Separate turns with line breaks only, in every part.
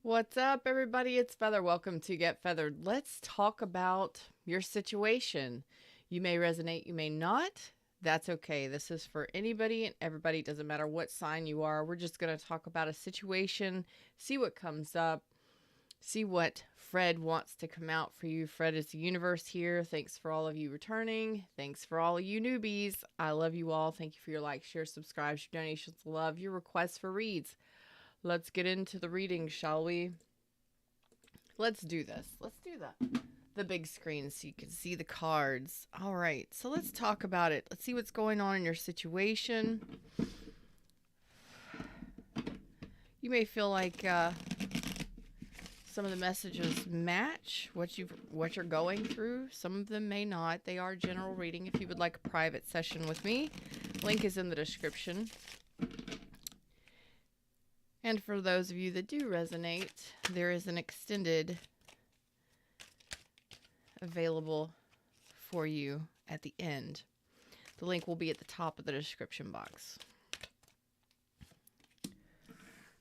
What's up, everybody? It's Feather. Welcome to Get Feathered. Let's talk about your situation. You may resonate, you may not. That's okay. This is for anybody and everybody. It doesn't matter what sign you are. We're just going to talk about a situation, see what comes up, see what Fred wants to come out for you. Fred is the universe here. Thanks for all of you returning. Thanks for all of you newbies. I love you all. Thank you for your likes, shares, subscribes, your donations, love, your requests for reads. Let's get into the reading, shall we? Let's do this. Let's do the big screen so you can see the cards. All right, so let's talk about it. Let's see what's going on in your situation. You may feel like some of the messages match what you're going through. Some of them may not. They are general reading. If you would like a private session with me, link is in the description. And for those of you that do resonate, there is an extended available for you at the end. The link will be at the top of the description box.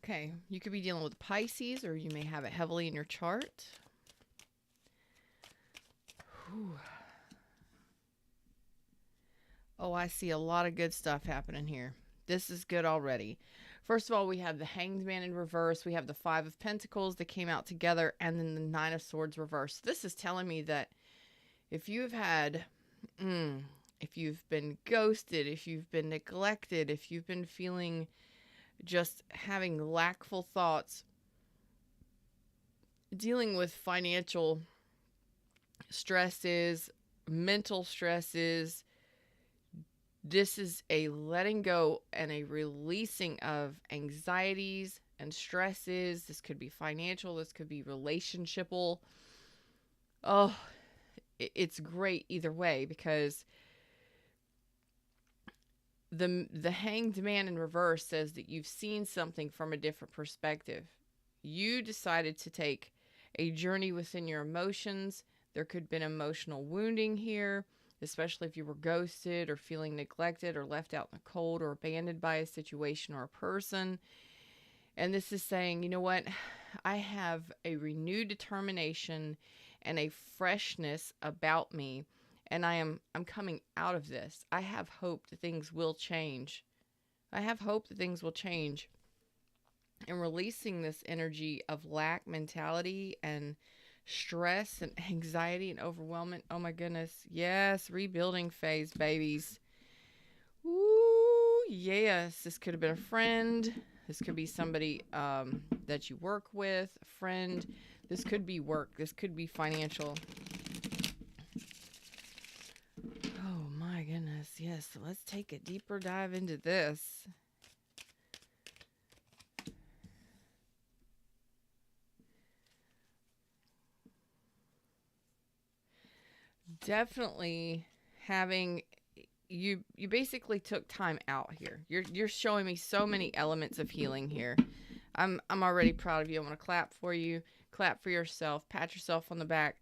Okay, you could be dealing with Pisces, or you may have it heavily in your chart. Whew. Oh, I see a lot of good stuff happening here. This is good already. First of all, we have the Hanged Man in reverse. We have the Five of Pentacles that came out together, and then the Nine of Swords reversed. This is telling me that if you've had, if you've been ghosted, if you've been neglected, if you've been feeling just having lackful thoughts, dealing with financial stresses, mental stresses, this is a letting go and a releasing of anxieties and stresses. This could be financial. This could be relationshipal. Oh, it's great either way, because the Hanged Man in reverse says that you've seen something from a different perspective. You decided to take a journey within your emotions. There could have been emotional wounding here, especially if you were ghosted or feeling neglected or left out in the cold or abandoned by a situation or a person. And this is saying, you know what? I have a renewed determination and a freshness about me, and I'm coming out of this. I have hope that things will change. I have hope that things will change. And releasing this energy of lack mentality and stress and anxiety and overwhelmment. Oh my goodness. Yes, rebuilding phase, babies. Ooh, yes. This could have been a friend. This could be somebody that you work with, a friend. This could be work. This could be financial. Oh my goodness. Yes. So let's take a deeper dive into this. Definitely having you basically took time out here. You're showing me so many elements of healing here. I'm already proud of you. I want to clap for you. Clap for yourself. Pat yourself on the back.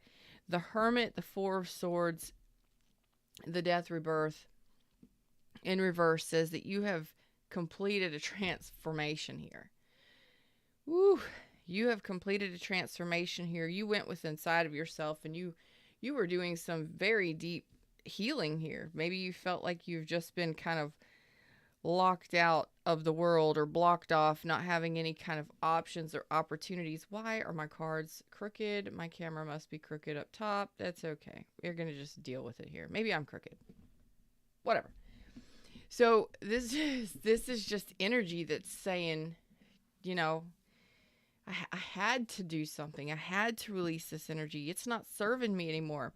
The Hermit, the Four of Swords, the Death Rebirth in reverse says that you have completed a transformation here. Woo! You have completed a transformation here. You went within inside of yourself, and you were doing some very deep healing here. Maybe you felt like you've just been kind of locked out of the world or blocked off, not having any kind of options or opportunities. Why are my cards crooked? My camera must be crooked up top. That's okay. We're going to just deal with it here. Maybe I'm crooked. Whatever. So this is just energy that's saying, you know, I had to do something. I had to release this energy. It's not serving me anymore.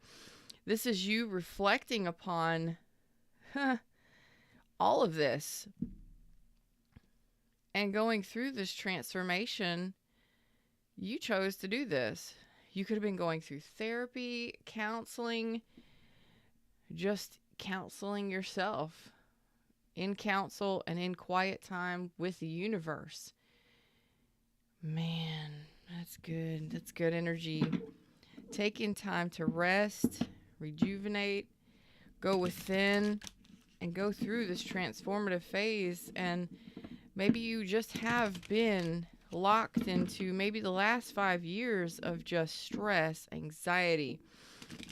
This is you reflecting upon all of this and going through this transformation. You chose to do this. You could have been going through therapy, counseling, just counseling yourself in counsel and in quiet time with the universe. Man, that's good. That's good energy. Taking time to rest, rejuvenate, go within, and go through this transformative phase. And maybe you just have been locked into maybe the last 5 years of just stress, anxiety,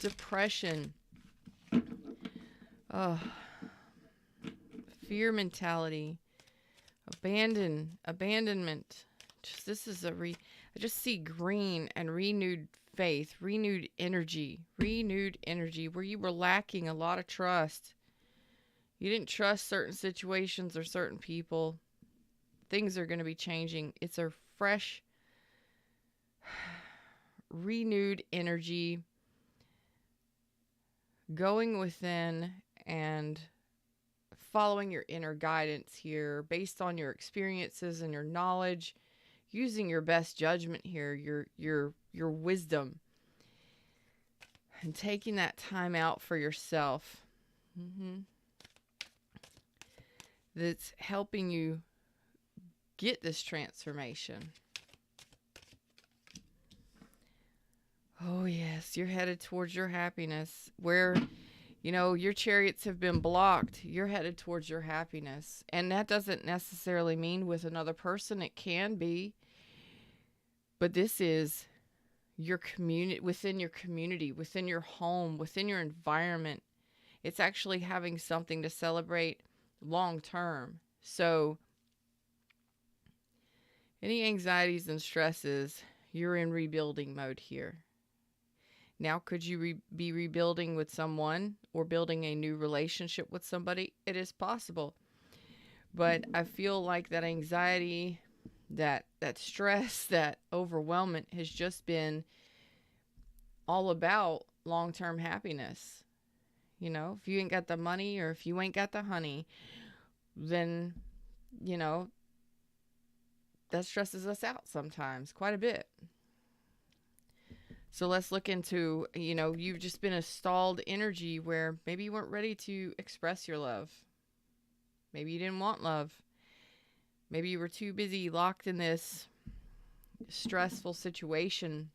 depression, uh, fear mentality, abandonment. I just see green and renewed faith, renewed energy where you were lacking a lot of trust. You didn't trust certain situations or certain people. Things are going to be changing. It's a fresh, renewed energy going within and following your inner guidance here based on your experiences and your knowledge, using your best judgment here, your wisdom, and taking that time out for yourself. That's helping you get this transformation. Oh yes, you're headed towards your happiness. Where, your chariots have been blocked, you're headed towards your happiness. And that doesn't necessarily mean with another person. It can be. But this is your community, within your home, within your environment. It's actually having something to celebrate long term. So any anxieties and stresses, you're in rebuilding mode here. Now, could you be rebuilding with someone or building a new relationship with somebody? It is possible. But I feel like that anxiety, that stress, that overwhelmment has just been all about long-term happiness. If you ain't got the money or if you ain't got the honey, then, that stresses us out sometimes quite a bit. So let's look into, you've just been a stalled energy where maybe you weren't ready to express your love. Maybe you didn't want love. Maybe you were too busy locked in this stressful situation,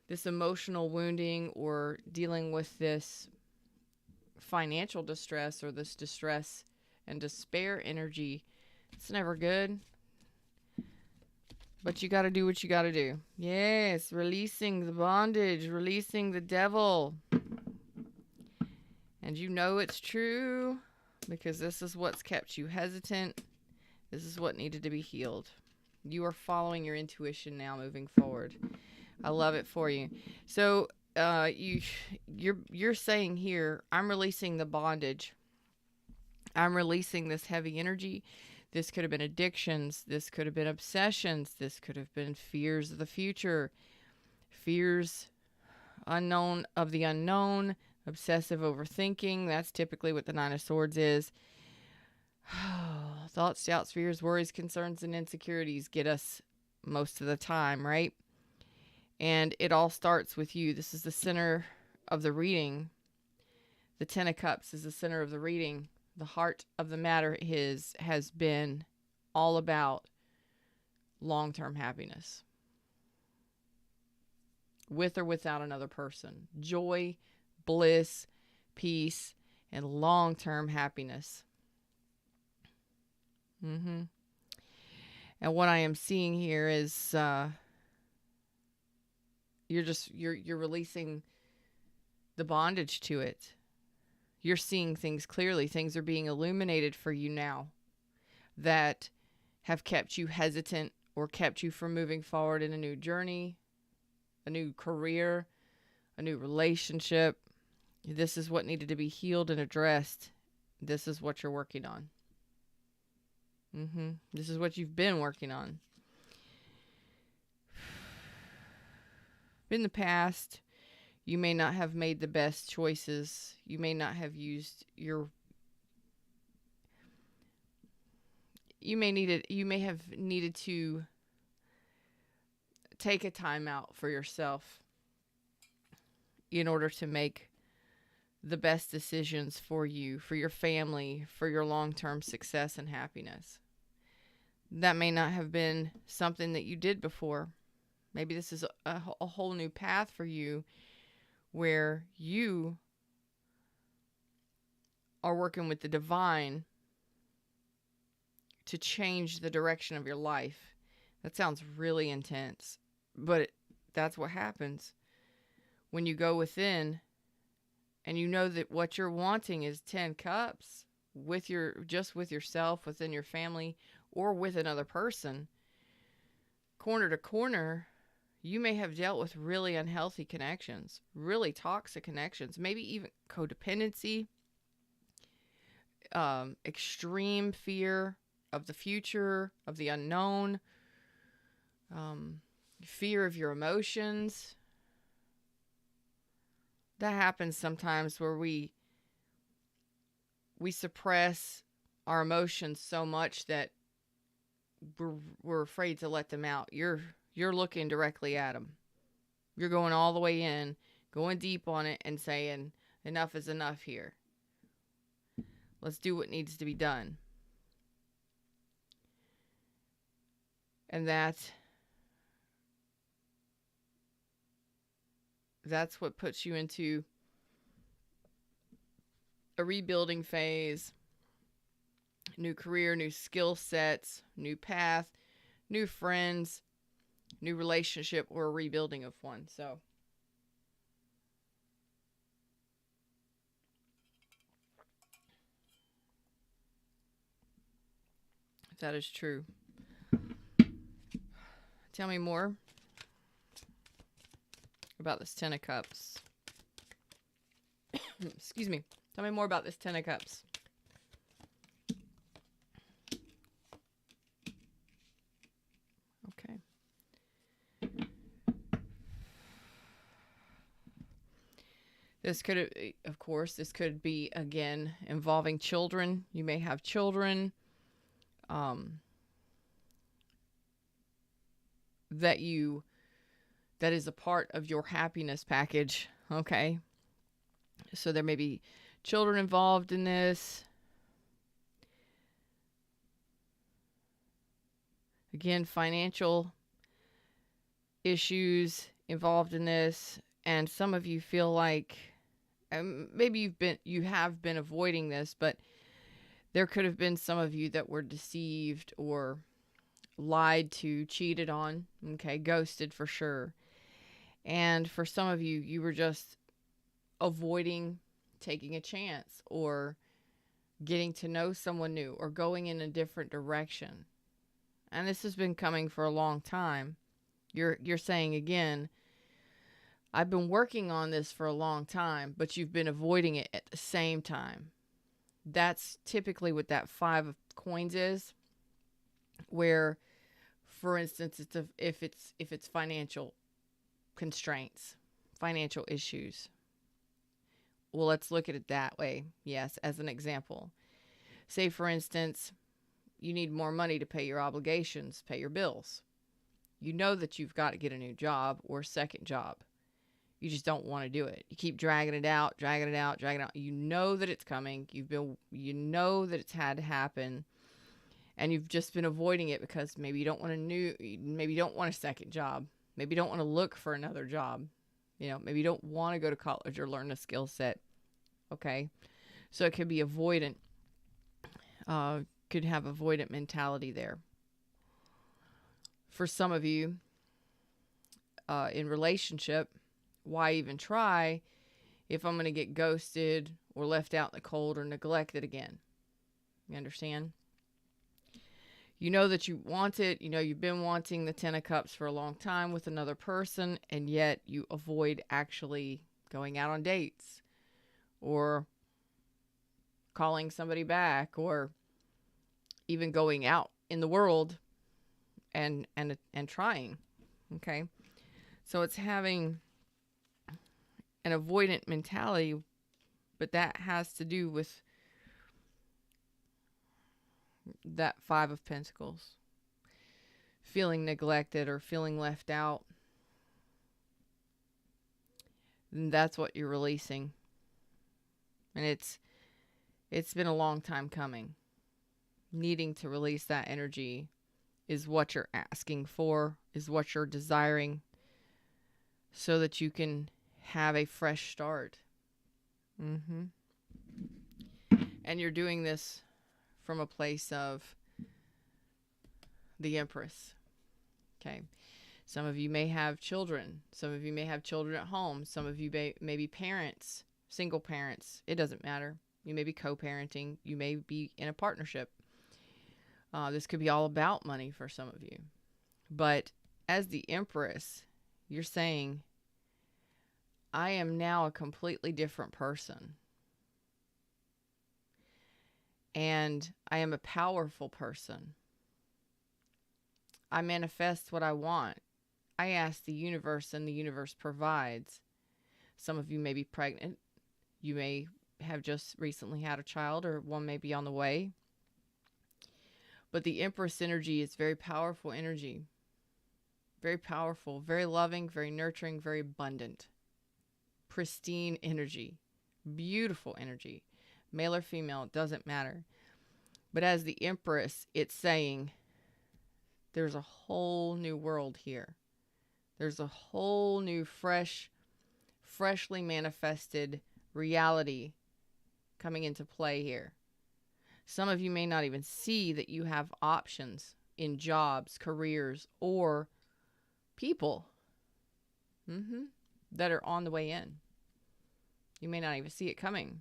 this emotional wounding, or dealing with this financial distress or this distress and despair energy. It's never good. But you got to do what you got to do. Yes, releasing the bondage, releasing the devil. And it's true because this is what's kept you hesitant. This is what needed to be healed. You are following your intuition now moving forward. I love it for you. So you're saying here, I'm releasing the bondage. I'm releasing this heavy energy. This could have been addictions. This could have been obsessions. This could have been fears of the future. Fears of the unknown. Obsessive overthinking. That's typically what the Nine of Swords is. Thoughts, doubts, fears, worries, concerns, and insecurities get us most of the time, right? And it all starts with you. This is the center of the reading. The Ten of Cups is the center of the reading. The heart of the matter has been all about long-term happiness. With or without another person. Joy, bliss, peace, and long-term happiness. And what I am seeing here is you're releasing the bondage to it. You're seeing things clearly. Things are being illuminated for you now that have kept you hesitant or kept you from moving forward in a new journey, a new career, a new relationship. This is what needed to be healed and addressed. This is what you're working on. This is what you've been working on. In the past, you may not have made the best choices. You may not have used you may have needed to take a time out for yourself in order to make the best decisions for you, for your family, for your long-term success and happiness. That may not have been something that you did before. Maybe this is a whole new path for you where you are working with the divine to change the direction of your life That sounds really intense, but that's what happens when you go within and you know that what you're wanting is 10 cups with just with yourself, within your family, or with another person. Corner to corner, you may have dealt with really unhealthy connections, really toxic connections, maybe even codependency, extreme fear of the future, of the unknown, fear of your emotions. That happens sometimes where we suppress our emotions so much that we're afraid to let them out. You're looking directly at them. You're going all the way in, going deep on it, and saying, enough is enough here. Let's do what needs to be done. And that's what puts you into a rebuilding phase, new career, new skill sets, new path, new friends, new relationship, or a rebuilding of one. So that is true. Tell me more about this 10 of Cups. Excuse me. Tell me more about this 10 of Cups. Okay. This could, of course, this could be, again, involving children. You may have children that is a part of your happiness package, okay? So there may be children involved in this. Again, financial issues involved in this, and some of you feel like maybe you have been avoiding this, but there could have been some of you that were deceived or lied to, cheated on, okay, ghosted for sure. And for some of you, you were just avoiding taking a chance or getting to know someone new or going in a different direction. And this has been coming for a long time. You're saying again, I've been working on this for a long time, but you've been avoiding it at the same time. That's typically what that 5 of coins is, where, for instance, if it's financial constraints, financial issues. Well, let's look at it that way. Yes, as an example. Say, for instance, you need more money to pay your obligations, pay your bills. You know that you've got to get a new job or a second job. You just don't want to do it. You keep dragging it out. You know that it's coming. You know that it's had to happen. And you've just been avoiding it because maybe you don't want maybe you don't want a second job. Maybe you don't want to look for another job. Maybe you don't want to go to college or learn a skill set. Okay. So it could be avoidant. Could have avoidant mentality there. For some of you, in relationship, why even try if I'm going to get ghosted or left out in the cold or neglected again? You understand? You know that you want it. You've been wanting the 10 of Cups for a long time with another person, and yet you avoid actually going out on dates or calling somebody back or even going out in the world and trying. Okay. So it's having an avoidant mentality, but that has to do with that 5 of Pentacles. Feeling neglected or feeling left out. And that's what you're releasing. And it's been a long time coming. Needing to release that energy is what you're asking for, is what you're desiring, so that you can have a fresh start. And you're doing this from a place of the Empress. Okay. Some of you may have children. Some of you may have children at home. Some of you may be parents, single parents. It doesn't matter. You may be co-parenting. You may be in a partnership. This could be all about money for some of you. But as the Empress, you're saying, I am now a completely different person. And I am a powerful person. I manifest what I want. I ask the universe, and the universe provides. Some of you may be pregnant. You may have just recently had a child, or one may be on the way. But the Empress energy is very powerful energy. Very powerful, very loving, very nurturing, very abundant. Pristine energy. Beautiful energy. Male or female, it doesn't matter. But as the Empress, it's saying, there's a whole new world here. There's a whole new freshly manifested reality coming into play here. Some of you may not even see that you have options in jobs, careers, or people that are on the way in. You may not even see it coming,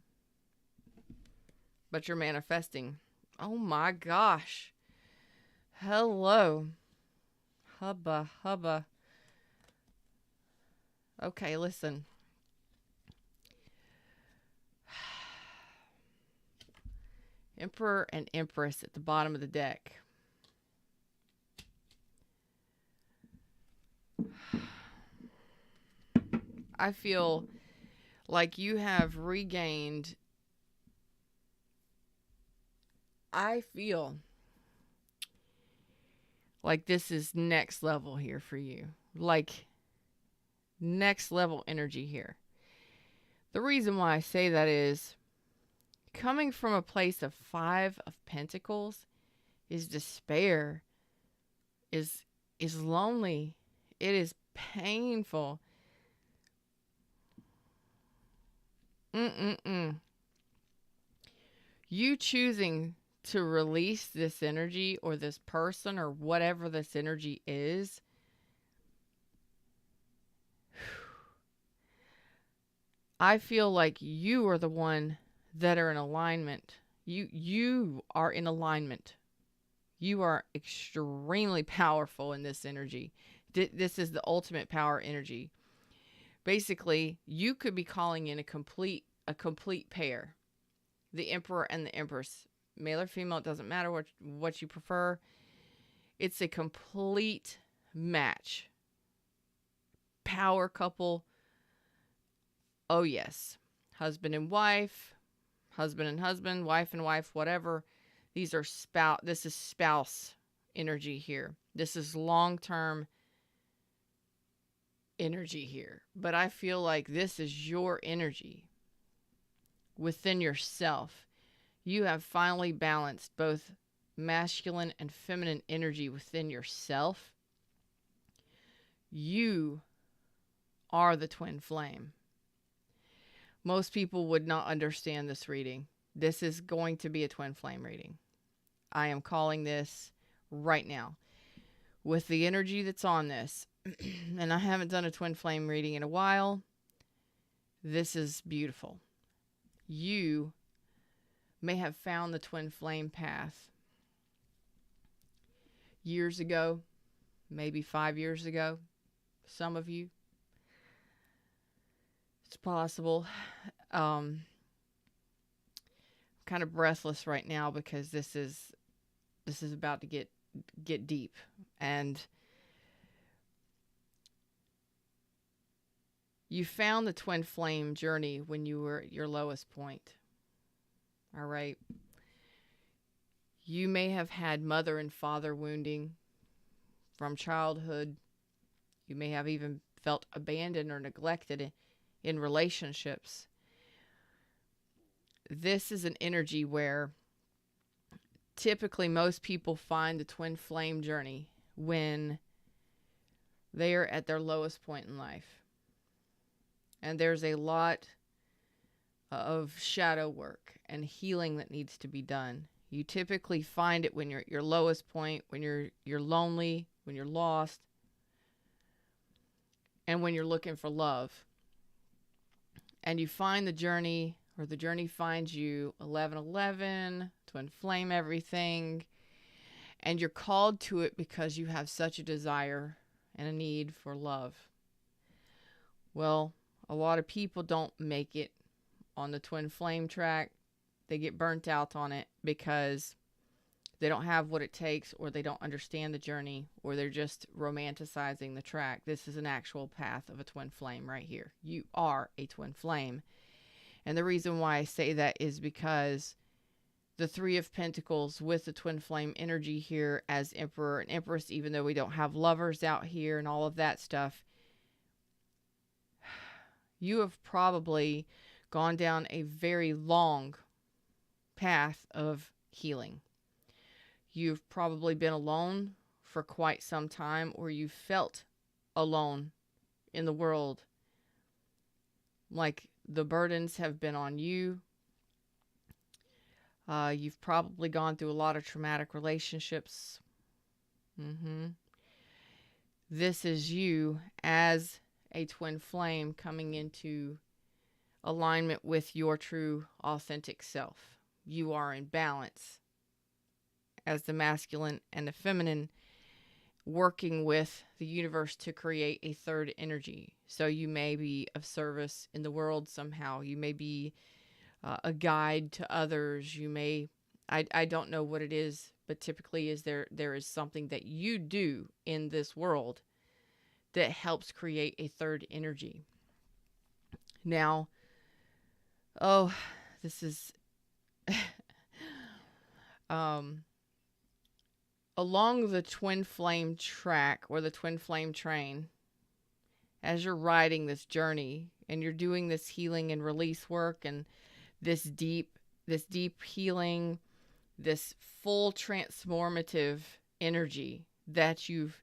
but you're manifesting. Oh my gosh. Hello. Hubba. Okay, listen. Emperor and Empress at the bottom of the deck. I feel like you have regained. I feel like this is next level here for you. Like next level energy here. The reason why I say that is coming from a place of 5 of Pentacles is despair, is lonely. It is painful. You choosing to release this energy or this person or whatever this energy is, I feel like you are the one that are in alignment. You are in alignment. You are extremely powerful in this energy. This is the ultimate power energy. Basically, you could be calling in a complete pair. The Emperor and the Empress. Male or female, it doesn't matter what you prefer. It's a complete match. Power couple. Oh yes. Husband and wife, wife and wife, whatever. These are this is spouse energy here. This is long-term energy here. But I feel like this is your energy within yourself. You have finally balanced both masculine and feminine energy within yourself. You are the twin flame. Most people would not understand this reading. This is going to be a twin flame reading. I am calling this right now. With the energy that's on this, and I haven't done a twin flame reading in a while, this is beautiful. You may have found the twin flame path years ago, maybe 5 years ago. Some of you. It's possible. I'm kind of breathless right now because this is about to get deep, and you found the twin flame journey when you were at your lowest point. All right. You may have had mother and father wounding from childhood. You may have even felt abandoned or neglected in relationships. This is an energy where typically most people find the twin flame journey when they are at their lowest point in life. And there's a lot of shadow work and healing that needs to be done. You typically find it when you're at your lowest point, when you're lonely, when you're lost, and when you're looking for love. And you find the journey, or the journey finds you, 1111, twin flame everything, and you're called to it because you have such a desire and a need for love. Well, a lot of people don't make it on the twin flame track. They get burnt out on it because they don't have what it takes, or they don't understand the journey, or they're just romanticizing the track. This is an actual path of a twin flame right here. You are a twin flame. And the reason why I say that is because the Three of Pentacles with the twin flame energy here as Emperor and Empress, even though we don't have lovers out here and all of that stuff, you have probably gone down a very long path of healing. You've probably been alone for quite some time, or you felt alone in the world. Like the burdens have been on you. You've probably gone through a lot of traumatic relationships. This is you as a twin flame coming into alignment with your true, authentic self. You are in balance as the masculine and the feminine, working with the universe to create a third energy. So you may be of service in the world somehow. You may be a guide to others. You may, I don't know what it is, but typically there is something that you do in this world that helps create a third energy. Now, this is along the twin flame track, or the twin flame train, as you're riding this journey and you're doing this healing and release work, and this deep healing, this full transformative energy that you've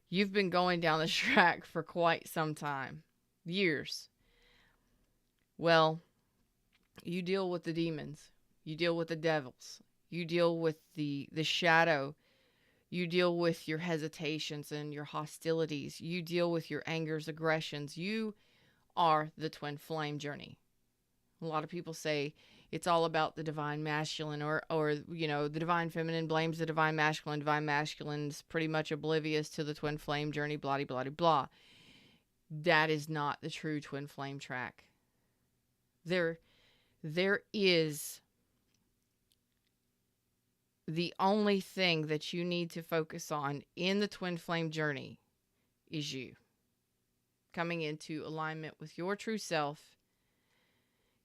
been going down this track for quite some time, years. Well, you deal with the demons, you deal with the devils, you deal with the shadow, you deal with your hesitations and your hostilities, you deal with your angers, aggressions. You are the twin flame journey. A lot of people say it's all about the divine masculine, or the divine feminine blames the divine masculine. Divine masculine's pretty much oblivious to the twin flame journey, blah, blah, blah, blah. That is not the true twin flame track. There is the only thing that you need to focus on in the twin flame journey is you. Coming into alignment with your true self.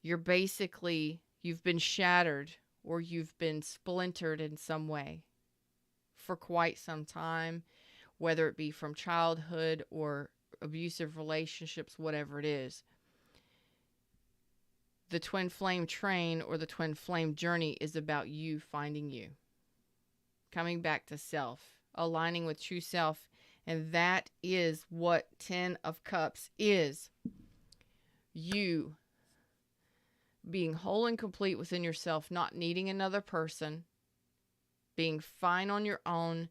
You've been shattered, or you've been splintered in some way for quite some time, whether it be from childhood or abusive relationships, whatever it is. The twin flame train, or the twin flame journey, is about you finding you. Coming back to self, aligning with true self. And that is what 10 of Cups is. You being whole and complete within yourself, not needing another person, being fine on your own,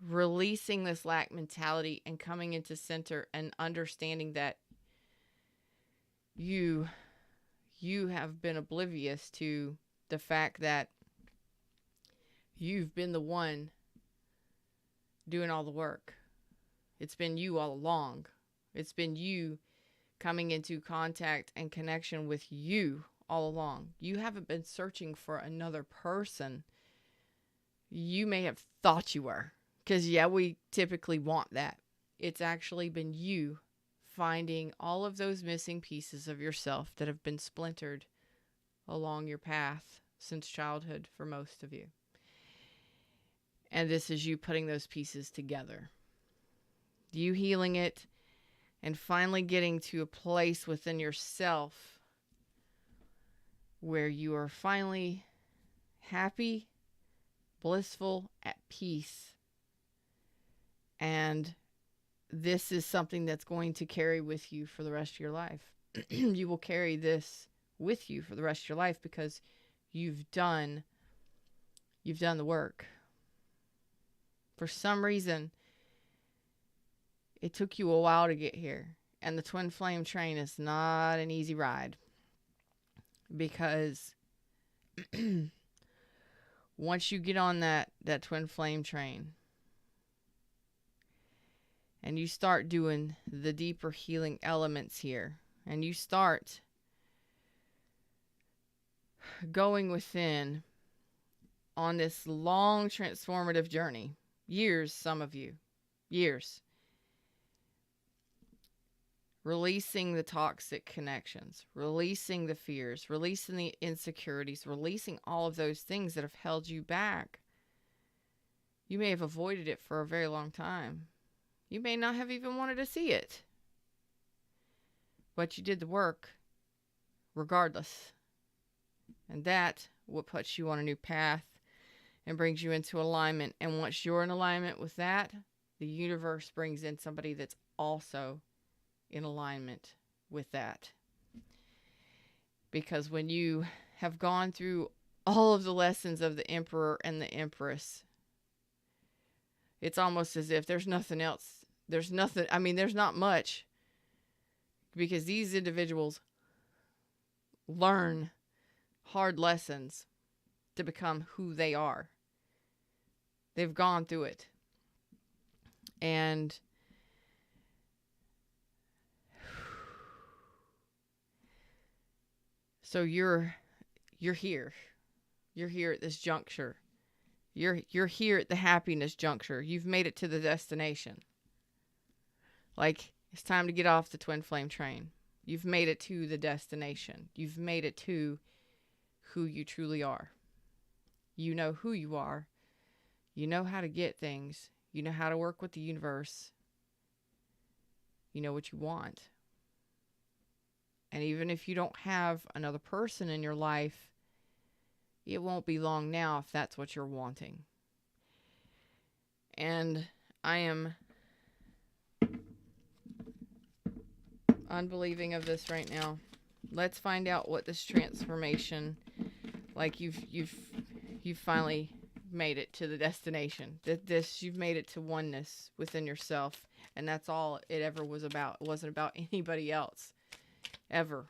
releasing this lack mentality and coming into center and understanding that you have been oblivious to the fact that you've been the one doing all the work. It's been you all along. It's been you coming into contact and connection with you all along. You haven't been searching for another person. You may have thought you were, because we typically want that. It's actually been you finding all of those missing pieces of yourself that have been splintered along your path since childhood for most of you. And this is you putting those pieces together. You healing it and finally getting to a place within yourself where you are finally happy, blissful, at peace. And this is something that's going to carry with you for the rest of your life. You will carry this with you for the rest of your life because you've done the work. For some reason, it took you a while to get here. And the twin flame train is not an easy ride, because once you get on that twin flame train and you start doing the deeper healing elements here, and you start going within on this long transformative journey, years, some of you, years, releasing the toxic connections, releasing the fears, releasing the insecurities, releasing all of those things that have held you back. You may have avoided it for a very long time. You may not have even wanted to see it, but you did the work regardless. And that what puts you on a new path and brings you into alignment. And once you're in alignment with that, the universe brings in somebody that's also in alignment with that. Because when you have gone through all of the lessons of the Emperor and the Empress, it's almost as if there's nothing else. There's nothing, I mean, there's not much, because these individuals learn hard lessons to become who they are. They've gone through it. And so you're here. You're here at this juncture. You're here at the happiness juncture. You've made it to the destination. Like, it's time to get off the twin flame train. You've made it to the destination. You've made it to who you truly are. You know who you are. You know how to get things. You know how to work with the universe. You know what you want. And even if you don't have another person in your life, it won't be long now if that's what you're wanting. And I am unbelieving of this right now. Let's find out what this transformation, like you've finally made it to the destination. You've made it to oneness within yourself, and that's all it ever was about. It wasn't about anybody else, ever.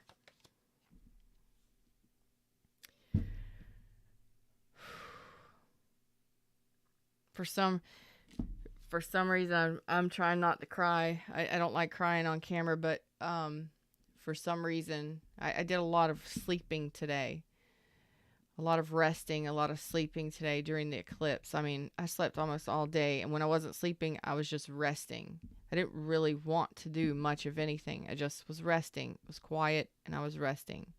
For some reason, I'm trying not to cry. I don't like crying on camera, but for some reason, I did a lot of sleeping today. A lot of resting, a lot of sleeping today during the eclipse. I mean, I slept almost all day, and when I wasn't sleeping, I was just resting. I didn't really want to do much of anything. I just was resting. It was quiet, and I was resting.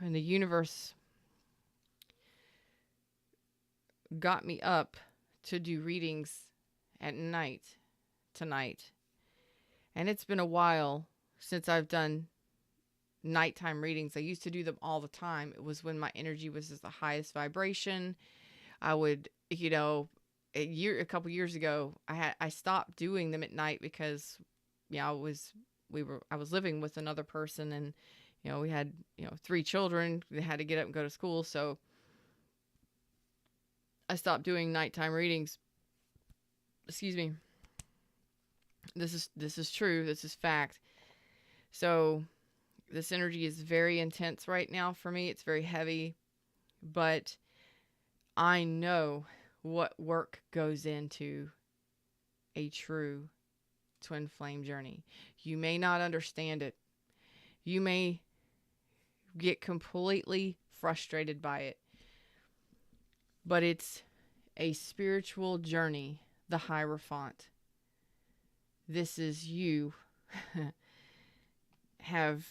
And the universe got me up to do readings at night tonight. And it's been a while since I've done nighttime readings. I used to do them all the time. It was when my energy was at the highest vibration. I would, a couple years ago, I stopped doing them at night because, I was living with another person, and, we had, 3 children. They had to get up and go to school. So I stopped doing nighttime readings. Excuse me. This is true. This is fact. So this energy is very intense right now for me. It's very heavy, but I know what work goes into a true twin flame journey. You may not understand it. You may get completely frustrated by it, but it's a spiritual journey, the Hierophant. This is you have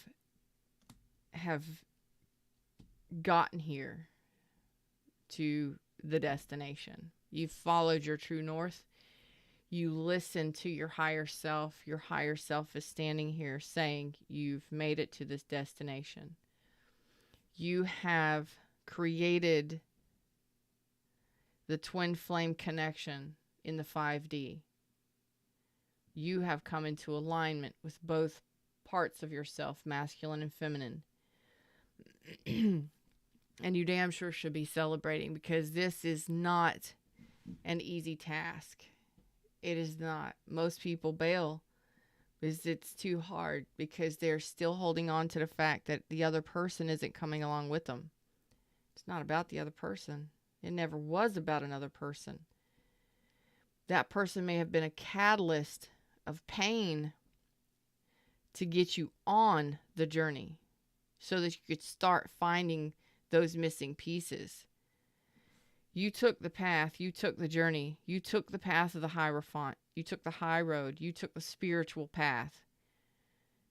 gotten here to the destination. You've followed your true north. You listen to your higher self. Your higher self is standing here saying you've made it to this destination. You have created the twin flame connection in the 5D. You have come into alignment with both parts of yourself, masculine and feminine. And you damn sure should be celebrating, because this is not an easy task. It is not. Most people bail because it's too hard, because they're still holding on to the fact that the other person isn't coming along with them. It's not about the other person. It never was about another person. That person may have been a catalyst of pain to get you on the journey so that you could start finding those missing pieces. You took the path, you took the journey, you took the path of the Hierophant, you took the high road, you took the spiritual path.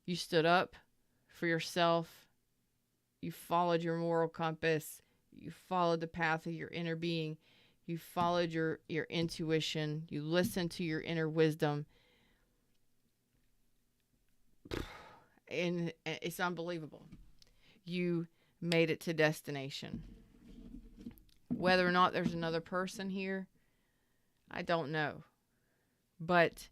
You stood up for yourself, you followed your moral compass, you followed the path of your inner being, you followed your intuition, you listened to your inner wisdom. And it's unbelievable. You made it to destination. Whether or not there's another person here, I don't know. But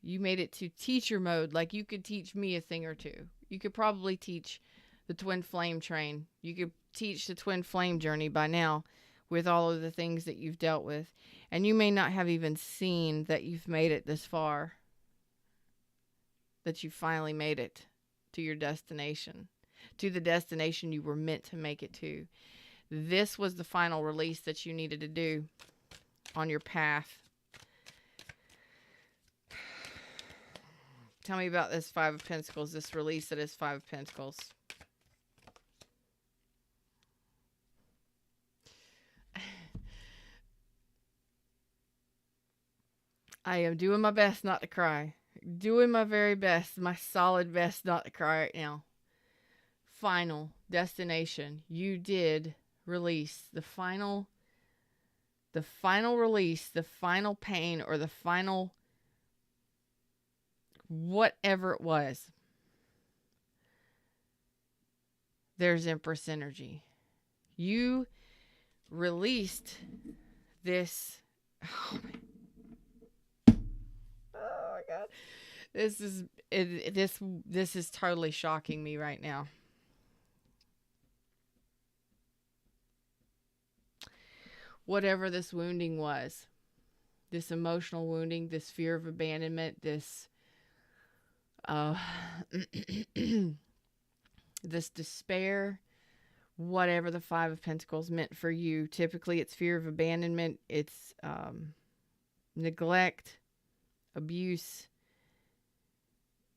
you made it to teacher mode. Like, you could teach me a thing or two. You could probably teach the twin flame train. You could teach the twin flame journey by now with all of the things that you've dealt with. And you may not have even seen that you've made it this far, that you finally made it to your destination, to the destination you were meant to make it to. This was the final release that you needed to do on your path. Tell me about this Five of Pentacles, this release that is Five of Pentacles. I am doing my best not to cry. Doing my very best, my solid best not to cry right now. Final destination. You did release the final release, the final pain, or the final whatever it was. There's Empress energy. You released this. Oh my God. This is totally shocking me right now. Whatever this wounding was, this emotional wounding, this fear of abandonment, this this despair, whatever the Five of Pentacles meant for you. Typically it's fear of abandonment, it's neglect, abuse,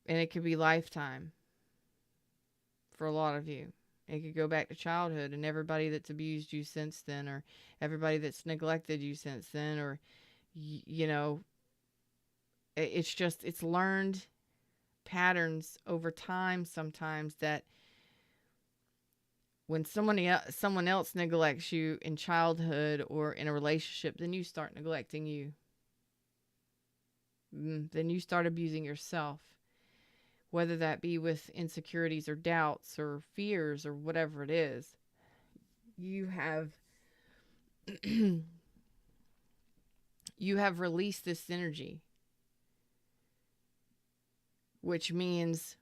and it could be lifetime for a lot of you. It could go back to childhood and everybody that's abused you since then, or everybody that's neglected you since then, or, you know, it's learned patterns over time sometimes that when someone else neglects you in childhood or in a relationship, then you start neglecting you. Then you start abusing yourself. Whether that be with insecurities or doubts or fears or whatever it is, you have you have released this energy, which means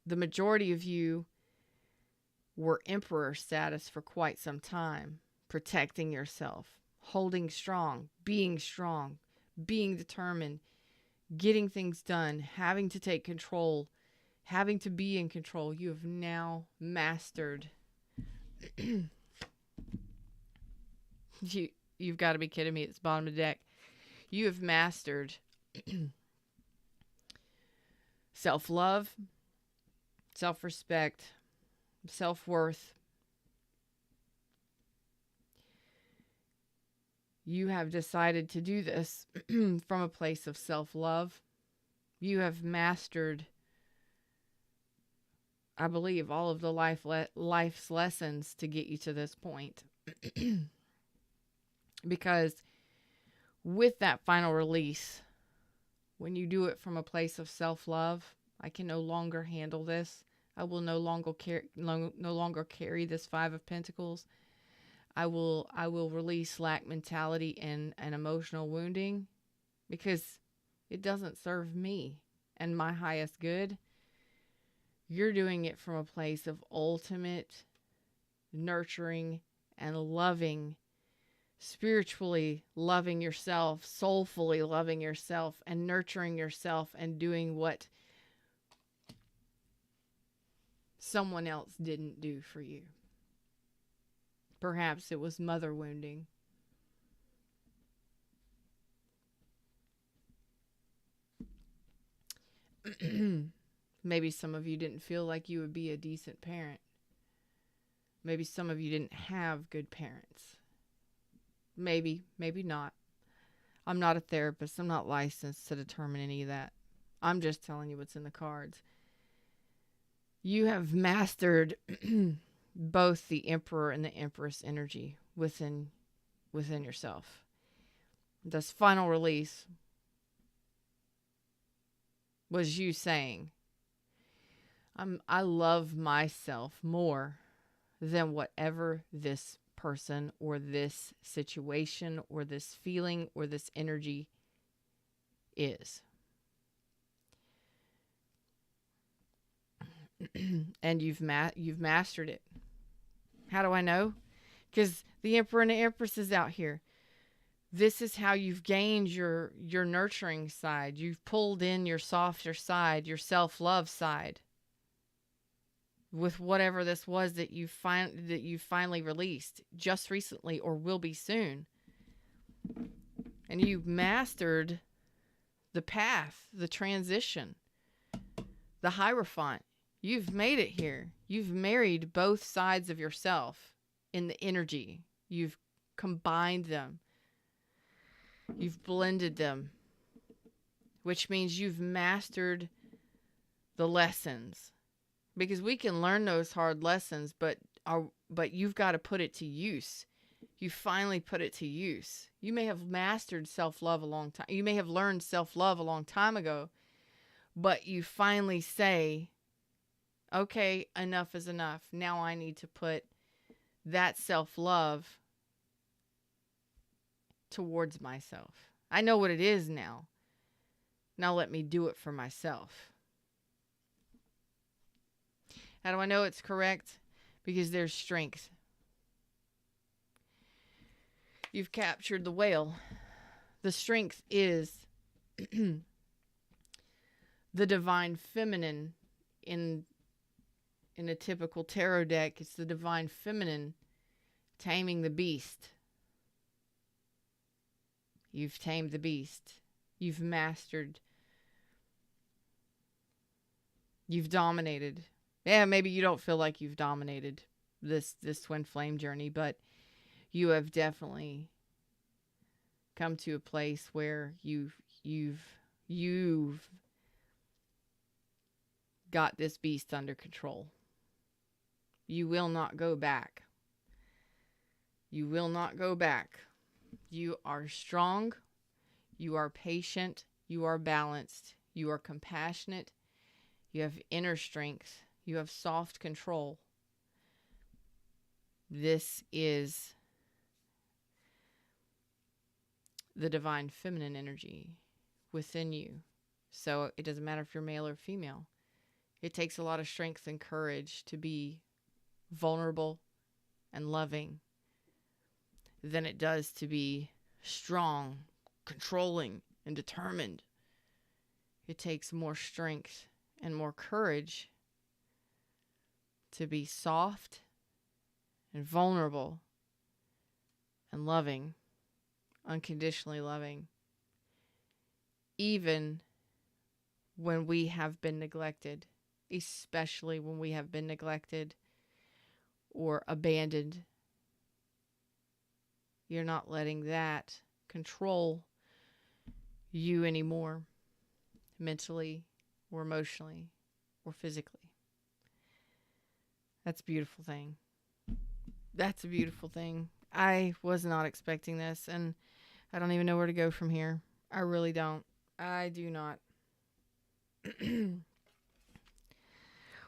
the majority of you were emperor status for quite some time, protecting yourself, holding strong, being determined, getting things done, having to take control, having to be in control. You have now mastered. You've got to be kidding me. It's bottom of the deck. You have mastered self-love, self-respect, self-worth. You have decided to do this from a place of self-love. You have mastered, I believe, all of the life's lessons to get you to this point. Because with that final release, when you do it from a place of self-love, I can no longer handle this. I will no longer carry this Five of Pentacles. I will release lack mentality and emotional wounding, because it doesn't serve me and my highest good. You're doing it from a place of ultimate nurturing and loving, spiritually loving yourself, soulfully loving yourself, and nurturing yourself, and doing what someone else didn't do for you. Perhaps it was mother wounding. Maybe some of you didn't feel like you would be a decent parent. Maybe some of you didn't have good parents. Maybe not. I'm not a therapist. I'm not licensed to determine any of that. I'm just telling you what's in the cards. You have mastered both the Emperor and the Empress energy within yourself. This final release was you saying, I love myself more than whatever this person or this situation or this feeling or this energy is. And you've mastered it. How do I know? Because the Emperor and the Empress is out here. This is how you've gained your nurturing side. You've pulled in your softer side, your self-love side, with whatever this was that you finally released just recently or will be soon. And you've mastered the path, the transition, the Hierophant. You've made it here. You've married both sides of yourself in the energy. You've combined them. You've blended them, which means you've mastered the lessons. Because we can learn those hard lessons, but you've got to put it to use. You finally put it to use. You may have mastered self-love a long time. You may have learned self-love a long time ago, but you finally say, okay, enough is enough. Now I need to put that self-love towards myself. I know what it is now. Now let me do it for myself. How do I know it's correct? Because there's strength. You've captured the whale. The strength is the divine feminine in a typical tarot deck. It's the divine feminine taming the beast. You've tamed the beast. You've mastered. You've dominated. Yeah, maybe you don't feel like you've dominated this twin flame journey, but you have definitely come to a place where you've got this beast under control. You will not go back. You will not go back. You are strong. You are patient. You are balanced. You are compassionate. You have inner strength. You have soft control. This is the divine feminine energy within you. So it doesn't matter if you're male or female. It takes a lot of strength and courage to be vulnerable and loving than it does to be strong, controlling, and determined. It takes more strength and more courage to be soft and vulnerable and loving, unconditionally loving, even when we have been neglected, especially when we have been neglected or abandoned. You're not letting that control you anymore, mentally or emotionally or physically. That's a beautiful thing. That's a beautiful thing. I was not expecting this, and I don't even know where to go from here. I really don't. I do not.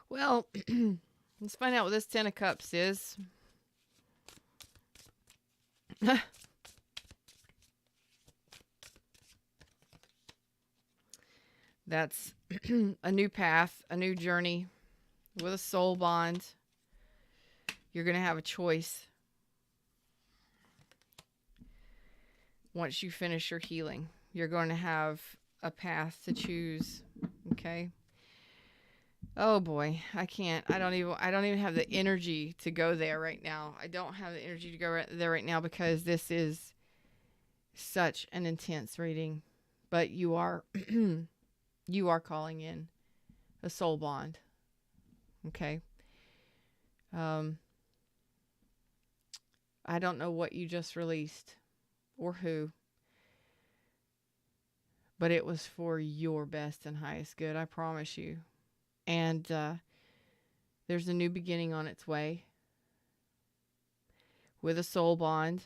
Well, let's find out what this Ten of Cups is. That's a new path, a new journey with a soul bond. You're going to have a choice. once you finish your healing. You're going to have a path to choose. Okay. Oh boy, I don't even have the energy to go there right now. I don't have the energy to go there right now because this is such an intense reading. But you are you are calling in a soul bond. Okay. I don't know what you just released or who, but it was for your best and highest good, I promise you. And there's a new beginning on its way with a soul bond.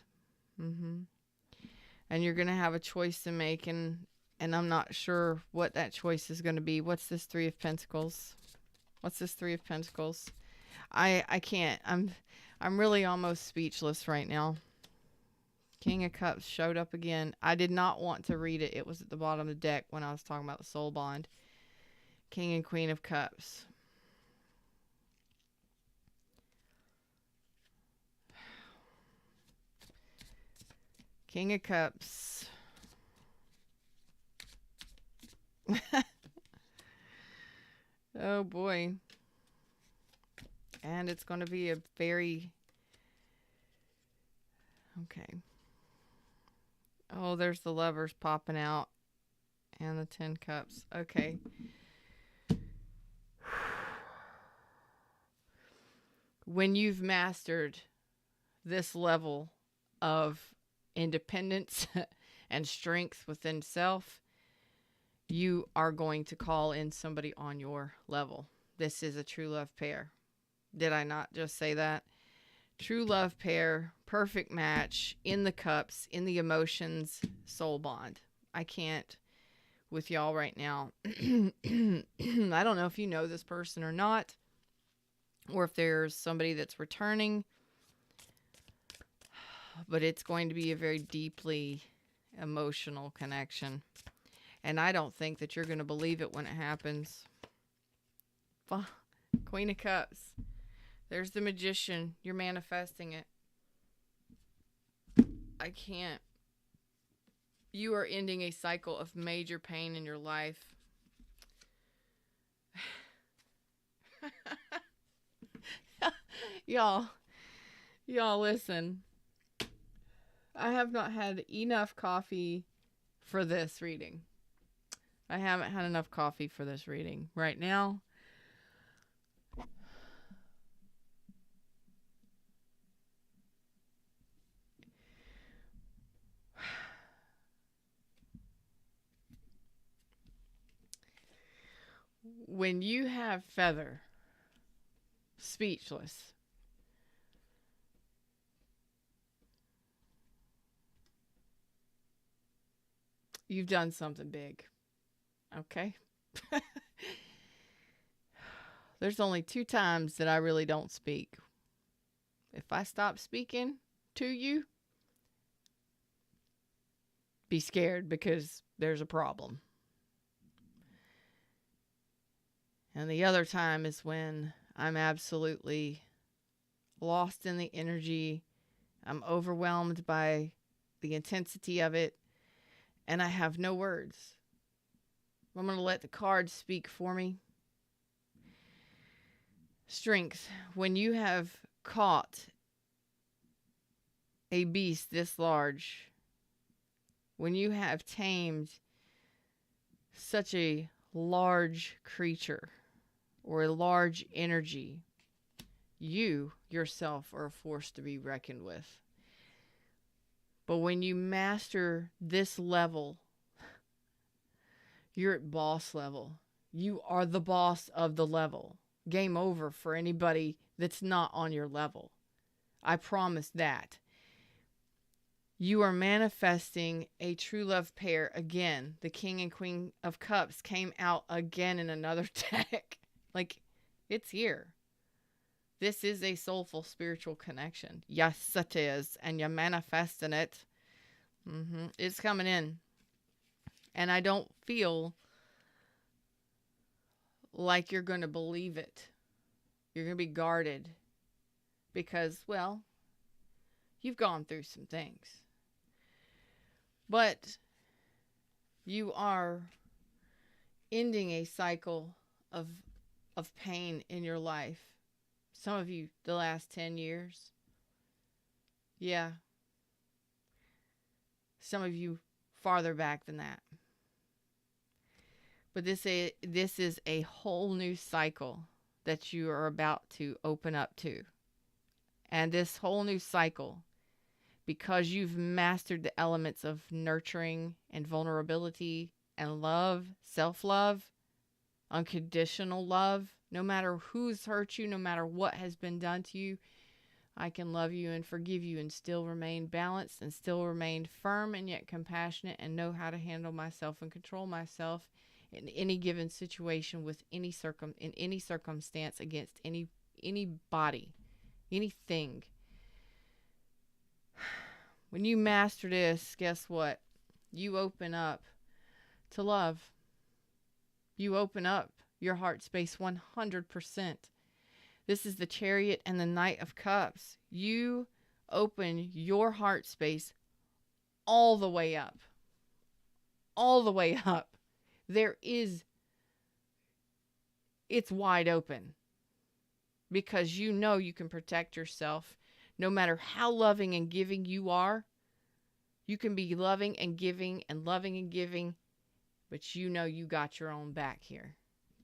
And you're going to have a choice to make, and I'm not sure what that choice is going to be. What's this Three of Pentacles? What's this Three of Pentacles? I can't. I'm really almost speechless right now. King of Cups showed up again. I did not want to read it. It was at the bottom of the deck when I was talking about the soul bond. King and Queen of Cups. King of Cups. Oh boy. And it's going to be a very... Okay. Oh, there's the Lovers popping out. And the 10 Cups. Okay. When you've mastered this level of independence and strength within self, you are going to call in somebody on your level. This is a true love pair. Did I not just say that? True love pair, perfect match, in the cups, in the emotions, soul bond. I can't with y'all right now. I don't know if you know this person or not, or if there's somebody that's returning, but it's going to be a very deeply emotional connection. And I don't think that you're going to believe it when it happens. Queen of Cups. There's the Magician. You're manifesting it. I can't. You are ending a cycle of major pain in your life. Y'all listen. I have not had enough coffee for this reading. I haven't had enough coffee for this reading. Right now, when you have feather, speechless. You've done something big. Okay? There's only 2 times that I really don't speak. If I stop speaking to you, be scared because there's a problem. And the other time is when I'm absolutely lost in the energy. I'm overwhelmed by the intensity of it. And I have no words. I'm going to let the cards speak for me. Strength. When you have caught a beast this large, when you have tamed such a large creature or a large energy, you yourself are a force to be reckoned with. But when you master this level, you're at boss level. You are the boss of the level. Game over for anybody that's not on your level. I promise that. You are manifesting a true love pair again. The King and Queen of Cups came out again in another deck. Like, it's here. This is a soulful spiritual connection. Yes, it is. And you're manifesting it. It's coming in. And I don't feel like you're going to believe it. You're going to be guarded. Because, well, you've gone through some things. But you are ending a cycle of pain in your life. Some of you, the last 10 years. Yeah. Some of you farther back than that. But this is a whole new cycle that you are about to open up to. And this whole new cycle, because you've mastered the elements of nurturing and vulnerability and love, self-love, unconditional love, no matter who's hurt you, no matter what has been done to you, I can love you and forgive you and still remain balanced and still remain firm and yet compassionate and know how to handle myself and control myself in any given situation with any in any circumstance against anybody, anything. When you master this, guess what? You open up to love. You open up your heart space 100%. This is the Chariot and the Knight of Cups. You open your heart space all the way up. All the way up. It's wide open. Because you know you can protect yourself. No matter how loving and giving you are, you can be loving and giving and loving and giving, but you know you got your own back here.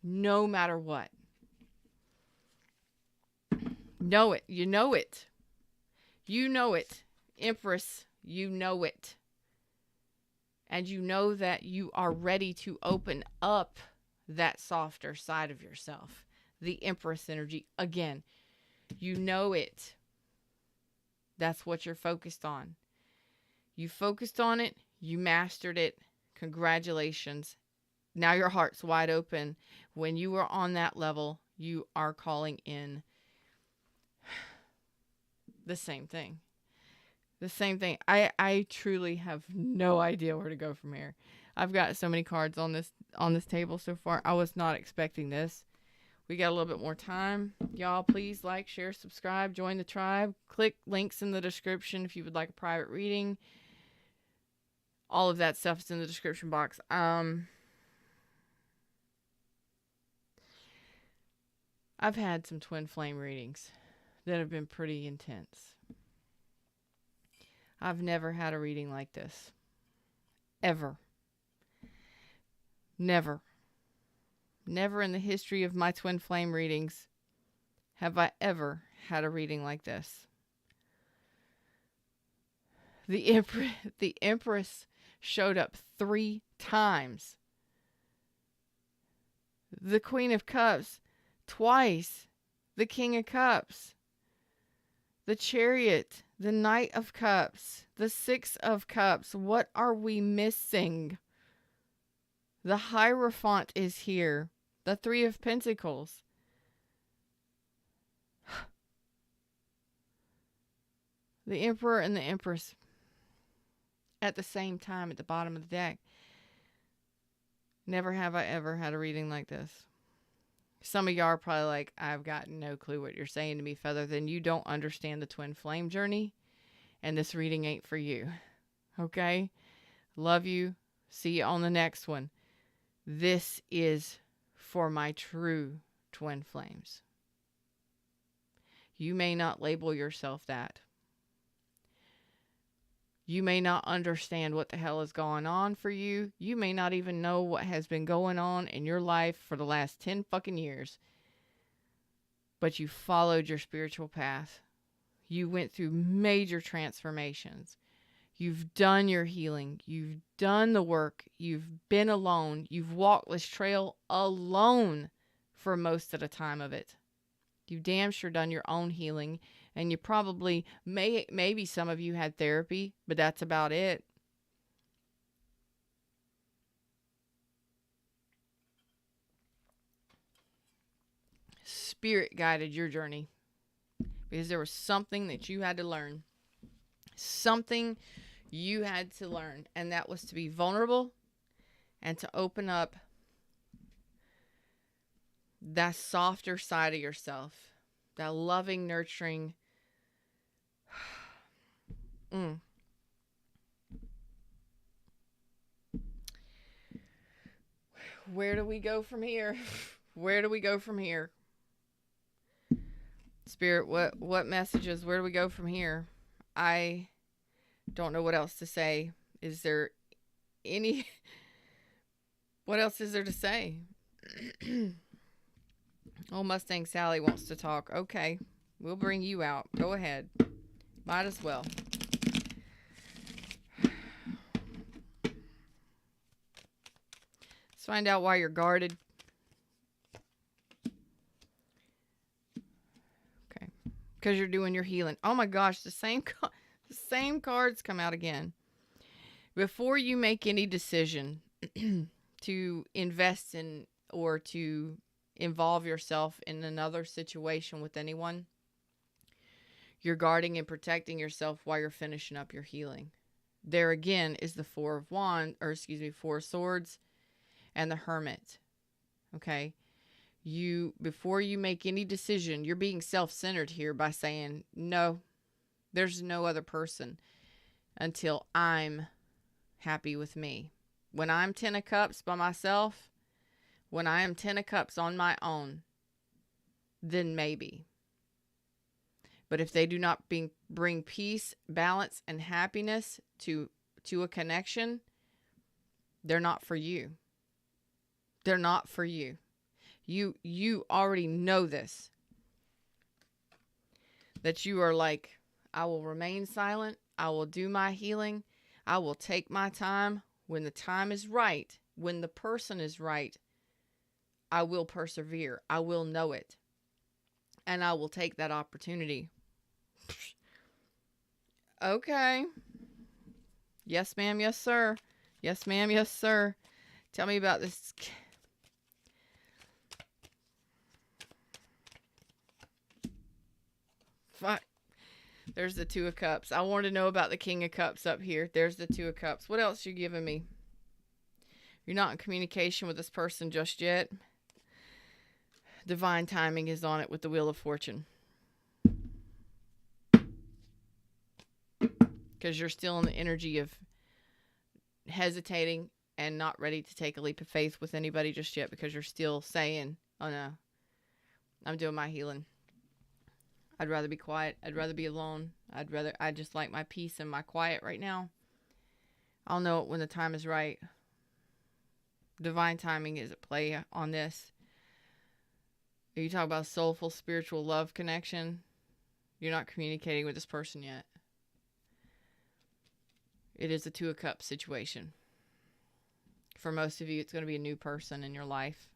No matter what. Know it. You know it. You know it. Empress, you know it. And you know that you are ready to open up that softer side of yourself. The Empress energy. Again, you know it. That's what you're focused on. You focused on it. You mastered it. Congratulations. Now your heart's wide open. When you are on that level, you are calling in the same thing. The same thing. I truly have no idea where to go from here. I've got so many cards on this table so far. I was not expecting this. We got a little bit more time. Y'all, please like, share, subscribe, join the tribe. Click links in the description if you would like a private reading. All of that stuff is in the description box. I've had some twin flame readings that have been pretty intense. I've never had a reading like this. Ever. Never. Never in the history of my twin flame readings have I ever had a reading like this. The Empress showed up 3 times. The Queen of Cups twice. The King of Cups. The Chariot. The Knight of Cups. The 6 of Cups. What are we missing? The Hierophant is here. The 3 of Pentacles. The Emperor and the Empress at the same time at the bottom of the deck. Never have I ever had a reading like this. Some of y'all are probably like, I've got no clue what you're saying to me, Feather. Then you don't understand the twin flame journey, and this reading ain't for you. Okay? Love you. See you on the next one. This is for my true twin flames. You may not label yourself that. You may not understand what the hell is going on for you. You may not even know what has been going on in your life for the last 10 fucking years. But you followed your spiritual path. You went through major transformations. You've done your healing. You've done the work. You've been alone. You've walked this trail alone for most of the time of it. You've damn sure done your own healing. And you probably, maybe some of you had therapy, but that's about it. Spirit guided your journey. Because there was something that you had to learn. Something you had to learn. And that was to be vulnerable and to open up that softer side of yourself. That loving, nurturing. Where do we go from here? Where do we go from here? Spirit, what messages? Where do we go from here? I don't know what else to say. Is there any... What else is there to say? Oh, Mustang Sally wants to talk. Okay, we'll bring you out. Go ahead. Might as well. Let's find out why you're guarded. Okay. Because you're doing your healing. Oh my gosh, the same cards come out again. Before you make any decision to invest in or to involve yourself in another situation with anyone, you're guarding and protecting yourself while you're finishing up your healing. There again is the Four of Swords and the Hermit. Okay? Before you make any decision, you're being self-centered here by saying, no, there's no other person until I'm happy with me. When I'm 10 of Cups by myself, when I am 10 of Cups on my own, then maybe. But if they do not bring peace, balance, and happiness to a connection, they're not for you. They're not for you. You already know this. That you are like, I will remain silent. I will do my healing. I will take my time. When the time is right, when the person is right, I will persevere. I will know it. And I will take that opportunity. Okay. Yes, ma'am. Yes, sir. Yes, ma'am. Yes, sir. Tell me about this. Fuck. There's the Two of Cups. I want to know about the King of Cups up here. There's the Two of Cups. What else you giving me? You're not in communication with this person just yet. Divine timing is on it with the Wheel of Fortune. Because you're still in the energy of hesitating and not ready to take a leap of faith with anybody just yet, because you're still saying, oh no, I'm doing my healing. I'd rather be quiet. I'd rather be alone. I just like my peace and my quiet right now. I'll know it when the time is right. Divine timing is at play on this. If you talk about soulful, spiritual love connection, you're not communicating with this person yet. It is a Two of Cups situation. For most of you, it's going to be a new person in your life.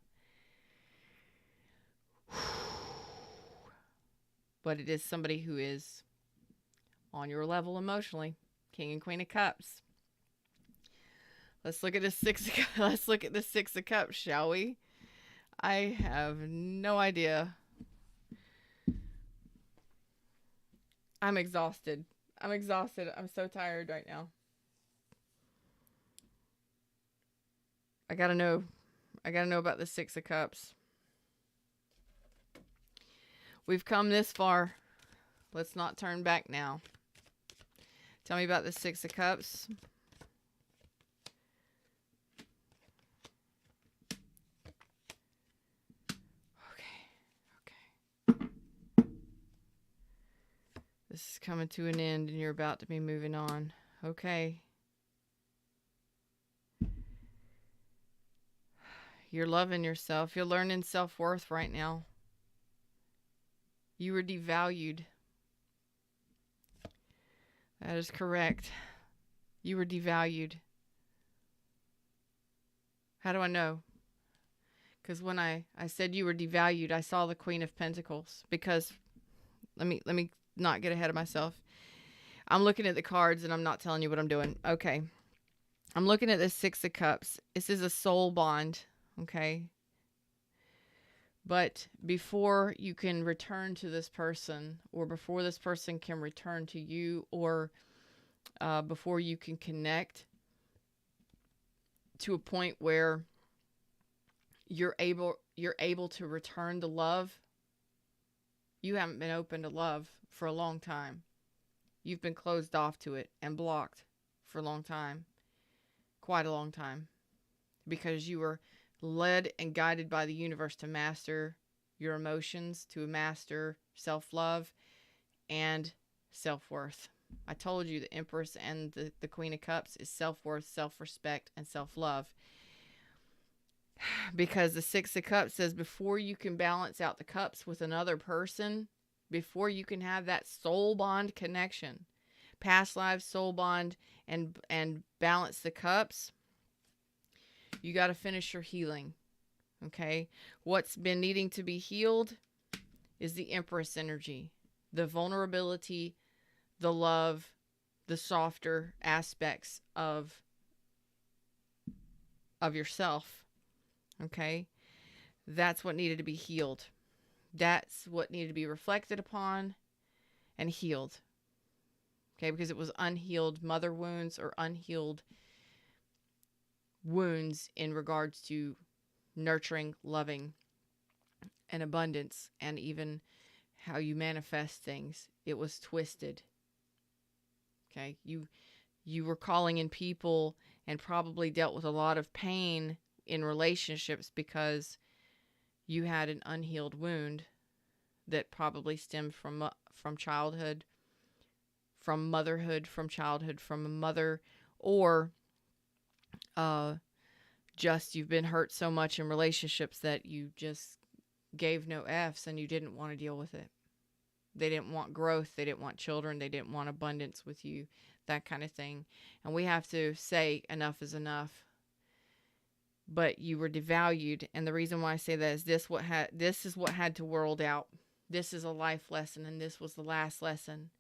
But it is somebody who is on your level emotionally. King and Queen of Cups. Let's look at the Six of Cups, shall we? I have no idea. I'm exhausted. I'm so tired right now. I gotta know about the Six of Cups. We've come this far. Let's not turn back now. Tell me about the Six of Cups. Okay. This is coming to an end and you're about to be moving on. Okay. You're loving yourself. You're learning self-worth right now. You were devalued. That is correct. You were devalued. How do I know? Because when I said you were devalued, I saw the Queen of Pentacles. Because, let me not get ahead of myself. I'm looking at the cards and I'm not telling you what I'm doing. Okay. I'm looking at the Six of Cups. This is a soul bond. Okay. But before you can return to this person, or before this person can return to you, or before you can connect to a point where you're able to return to love, you haven't been open to love for a long time. You've been closed off to it and blocked for a long time. Quite a long time. Because you were led and guided by the universe to master your emotions, to master self-love and self-worth. I told you the Empress and the Queen of Cups is self-worth, self-respect, and self-love. Because the Six of Cups says before you can balance out the cups with another person, before you can have that soul bond connection, past lives soul bond, and balance the cups, you got to finish your healing. Okay? What's been needing to be healed is the Empress energy, the vulnerability, the love, the softer aspects of yourself. Okay? That's what needed to be healed. That's what needed to be reflected upon and healed. Okay? Because it was unhealed mother wounds or unhealed wounds in regards to nurturing, loving, and abundance, and even how you manifest things. It was twisted. Okay? You were calling in people and probably dealt with a lot of pain in relationships because you had an unhealed wound that probably stemmed from childhood, from motherhood, from childhood, from a mother, or just you've been hurt so much in relationships that you just gave no F's and you didn't want to deal with it. They didn't want growth. They didn't want children. They didn't want abundance with you, that kind of thing. And we have to say enough is enough. But you were devalued. And the reason why I say that is this is what had to world out. This is a life lesson, and this was the last lesson.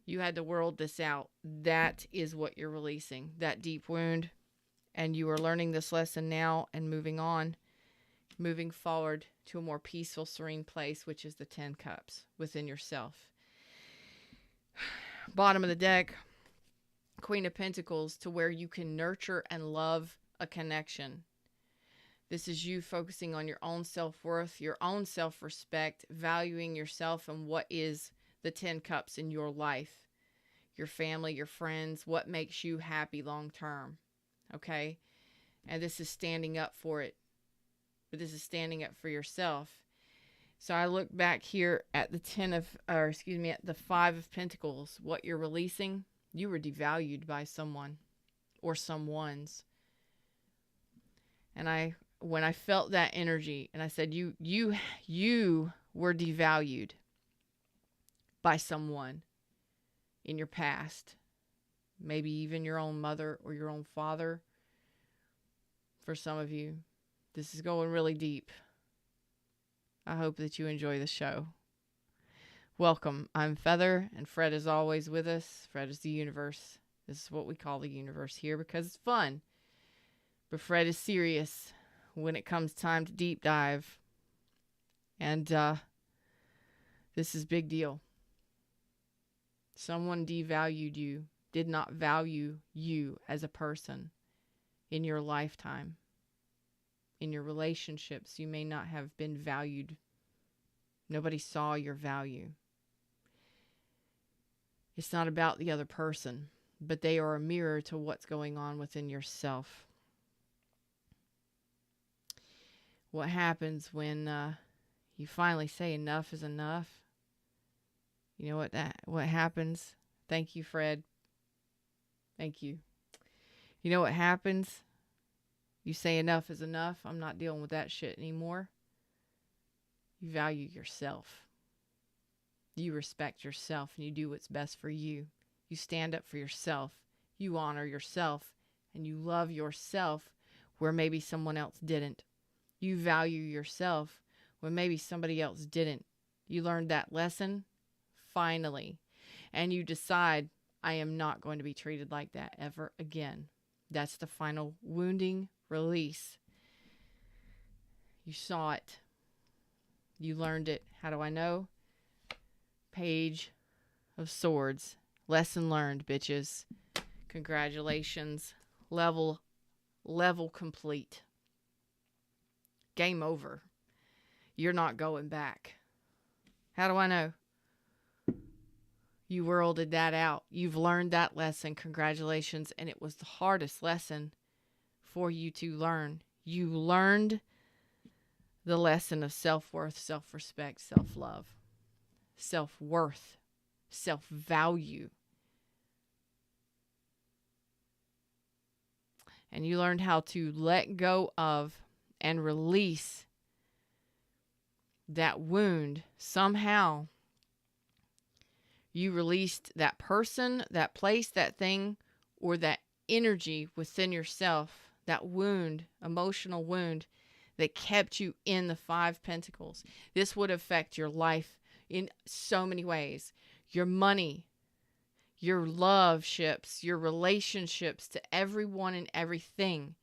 You had to world this out. That is what you're releasing, that deep wound. And you are learning this lesson now and moving on, moving forward to a more peaceful, serene place, which is the 10 Cups within yourself. Bottom of the deck, Queen of Pentacles, to where you can nurture and love a connection. This is you focusing on your own self-worth, your own self-respect, valuing yourself and what is the 10 Cups in your life, your family, your friends, what makes you happy long term. Okay? And this is standing up for it. But this is standing up for yourself. So I look back here at at the 5 of Pentacles. What you're releasing, you were devalued by someone or someone's. And when I felt that energy, and I said, you were devalued by someone in your past. Maybe even your own mother or your own father. For some of you, this is going really deep. I hope that you enjoy the show. Welcome. I'm Feather, and Fred is always with us. Fred is the universe. This is what we call the universe here because it's fun. But Fred is serious when it comes time to deep dive. And this is big deal. Someone devalued you, did not value you as a person in your lifetime. In your relationships, you may not have been valued. Nobody saw your value. It's not about the other person, but they are a mirror to what's going on within yourself. What happens when you finally say enough is enough? You know what happens? Thank you, Fred. Thank you. You know what happens? You say enough is enough. I'm not dealing with that shit anymore. You value yourself. You respect yourself and you do what's best for you. You stand up for yourself. You honor yourself and you love yourself where maybe someone else didn't. You value yourself when maybe somebody else didn't. You learned that lesson finally. And you decide, I am not going to be treated like that ever again. That's the final wounding release. You saw it. You learned it. How do I know? Page of Swords. Lesson learned, bitches. Congratulations. Level complete. Game over. You're not going back. How do I know? You worlded that out. You've learned that lesson. Congratulations. And it was the hardest lesson for you to learn. You learned the lesson of self-worth, self-respect, self-love, self-worth, self-value. And you learned how to let go of and release that wound. Somehow you released that person, that place, that thing, or that energy within yourself, that wound, emotional wound that kept you in the 5 pentacles. This would affect your life in so many ways. Your money, your love ships, your relationships, to everyone and everything.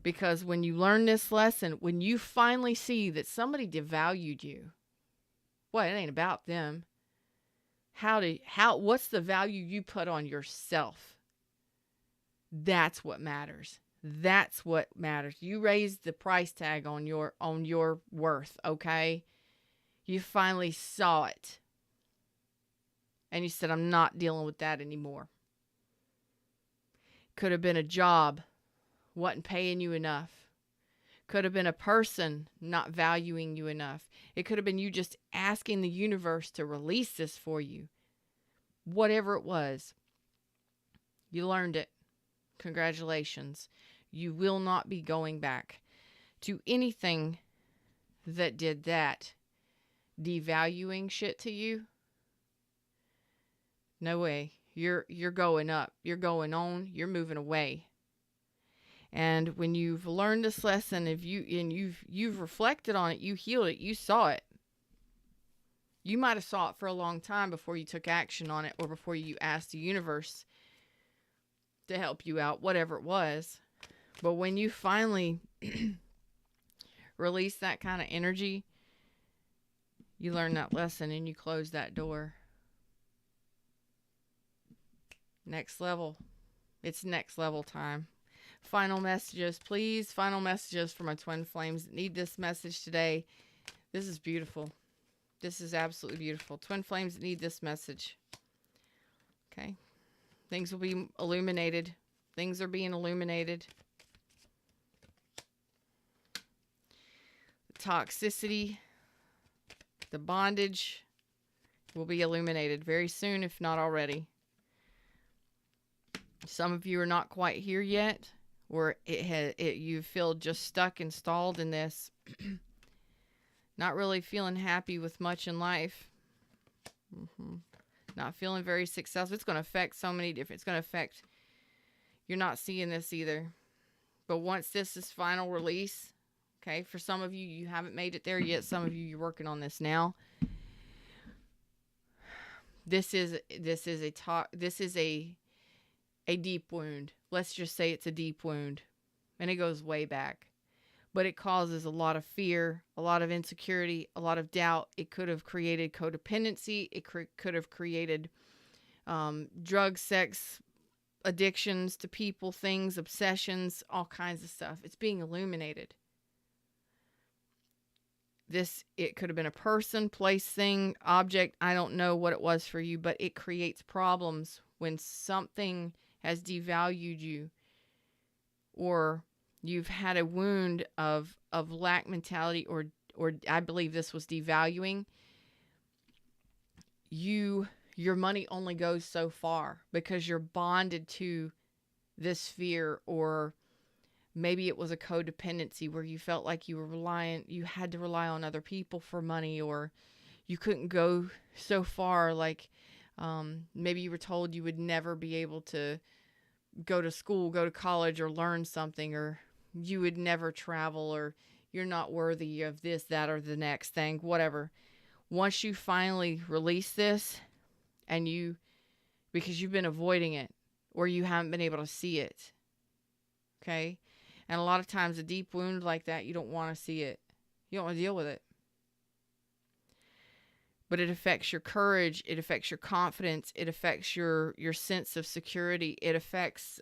Because when you learn this lesson, when you finally see that somebody devalued you, well, it ain't about them. What's the value you put on yourself? That's what matters. That's what matters. You raised the price tag on your worth, okay? You finally saw it. And you said, I'm not dealing with that anymore. Could have been a job, wasn't paying you enough. Could have been a person not valuing you enough. It could have been you just asking the universe to release this for you. Whatever it was, you learned it. Congratulations. You will not be going back to anything that did that devaluing shit to you. No way. You're going up. You're going on. You're moving away. And when you've learned this lesson, you've reflected on it, you healed it, you saw it. You might have saw it for a long time before you took action on it, or before you asked the universe to help you out, whatever it was. But when you finally release that kind of energy, you learn that lesson and you close that door. Next level. It's next level time. Final messages, please. Final messages for my twin flames that need this message today. This is beautiful. This is absolutely beautiful. Twin flames that need this message. Okay. Things will be illuminated. Things are being illuminated. The toxicity, the bondage will be illuminated very soon, if not already. Some of you are not quite here yet, or you feel just stuck and stalled in this. Not really feeling happy with much in life. Not feeling very successful. It's going to affect so many different. It's going to affect. You're not seeing this either. But once this is final release, okay, for some of you, you haven't made it there yet. Some of you, you're working on this now. This is a deep wound. Let's just say it's a deep wound. And it goes way back. But it causes a lot of fear, a lot of insecurity, a lot of doubt. It could have created codependency. It could have created drug, sex, addictions to people, things, obsessions, all kinds of stuff. It's being illuminated. It could have been a person, place, thing, object. I don't know what it was for you, but it creates problems when something has devalued you, or you've had a wound of lack mentality, or I believe this was devaluing. Your money only goes so far because you're bonded to this fear, or maybe it was a codependency where you felt like you had to rely on other people for money, or you couldn't go so far. Like, maybe you were told you would never be able to go to school, go to college, or learn something, or you would never travel, or you're not worthy of this, that, or the next thing, whatever. Once you finally release this, and because you've been avoiding it, or you haven't been able to see it, okay? And a lot of times a deep wound like that, you don't want to see it. You don't want to deal with it. But it affects your courage. It affects your confidence. It affects your sense of security. It affects,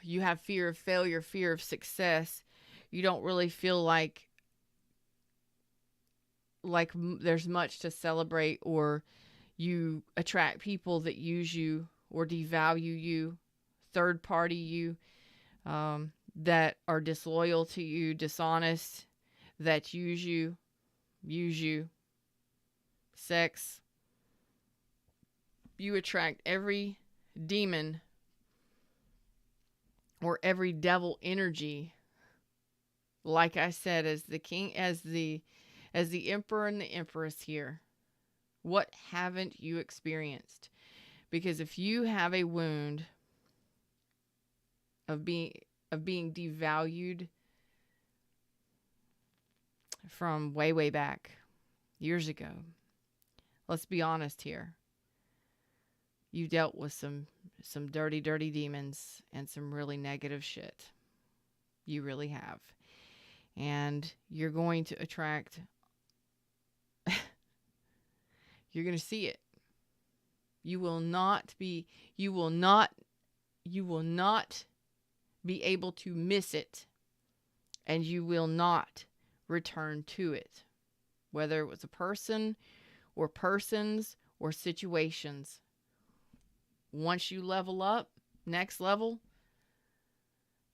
you have fear of failure, fear of success. You don't really feel like there's much to celebrate, or you attract people that use you or devalue you, third party you, that are disloyal to you, dishonest, that use you, sex. You attract every demon or every devil energy. Like I said, as the king, as the emperor and the empress here. What haven't you experienced? Because if you have a wound of being devalued from way back, years ago, let's be honest here. You dealt with some dirty demons and some really negative shit. You really have. And you're going to attract, you're going to see it. You will not be able to miss it, and you will not return to it, whether it was a person or persons or situations. Once you level up, next level,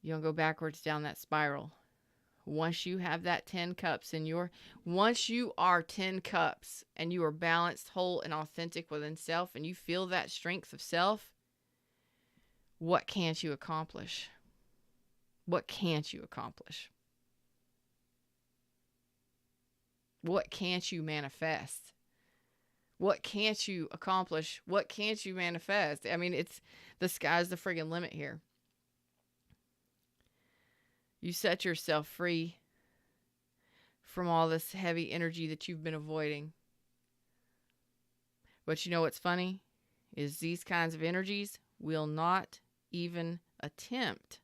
you don't go backwards down that spiral. Once you have that 10 cups once you are 10 cups and you are balanced, whole, and authentic within self, and you feel that strength of self, what can't you accomplish? What can't you accomplish? What can't you manifest? What can't you accomplish? What can't you manifest? I mean, it's the sky's the friggin' limit here. You set yourself free from all this heavy energy that you've been avoiding. But you know what's funny? Is these kinds of energies will not even attempt.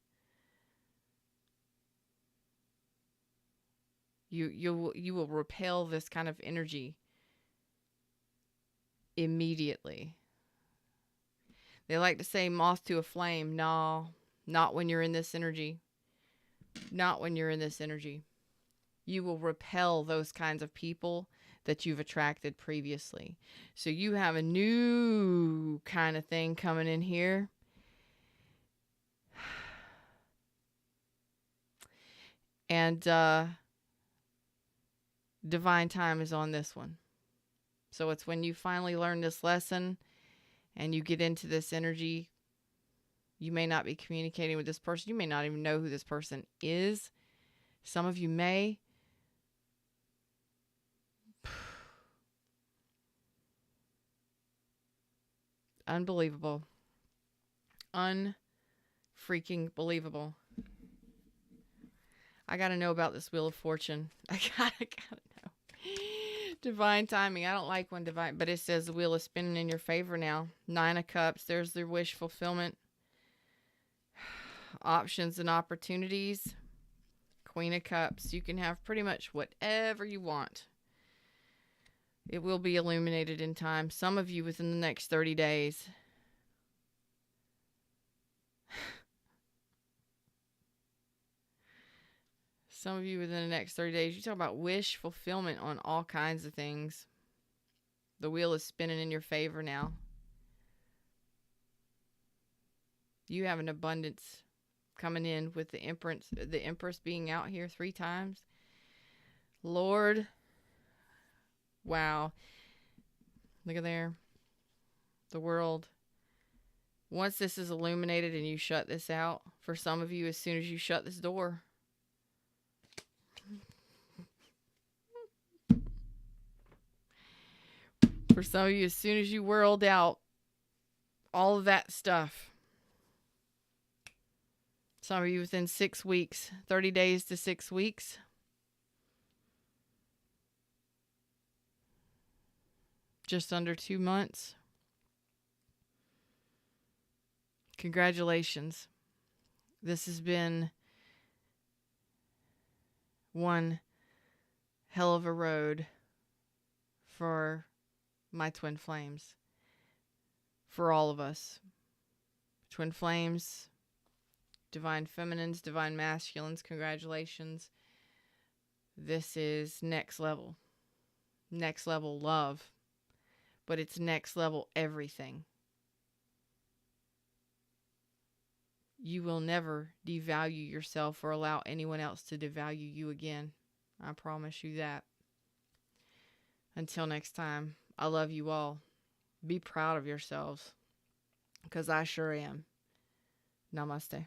You will repel this kind of energy immediately. They like to say moth to a flame. No, not when you're in this energy. Not when you're in this energy. You will repel those kinds of people that you've attracted previously. So you have a new kind of thing coming in here. And divine time is on this one. So it's when you finally learn this lesson and you get into this energy. You may not be communicating with this person. You may not even know who this person is. Some of you may. Unbelievable. Unfreaking believable. I gotta know about this Wheel of Fortune. I gotta know. Divine timing. I don't like when divine, but it says the wheel is spinning in your favor now. 9 of Cups. There's the wish fulfillment. Options and opportunities. Queen of Cups. You can have pretty much whatever you want. It will be illuminated in time. Some of you within the next 30 days. Some of you within the next 30 days. You talk about wish fulfillment on all kinds of things. The wheel is spinning in your favor now. You have an abundance coming in with the Empress being out here 3 times. Lord. Wow. Look at there. The world. Once this is illuminated and you shut this out, for some of you, as soon as you shut this door, for some of you, as soon as you whirled out all of that stuff, some of you within 6 weeks, 30 days to 6 weeks, just under 2 months. Congratulations. This has been one hell of a road for my twin flames. For all of us. Twin flames, divine feminines, divine masculines, congratulations. This is next level. Next level love. But it's next level everything. you will never devalue yourself or allow anyone else to devalue you again. I promise you that. Until next time, I love you all. Be proud of yourselves, because I sure am. Namaste.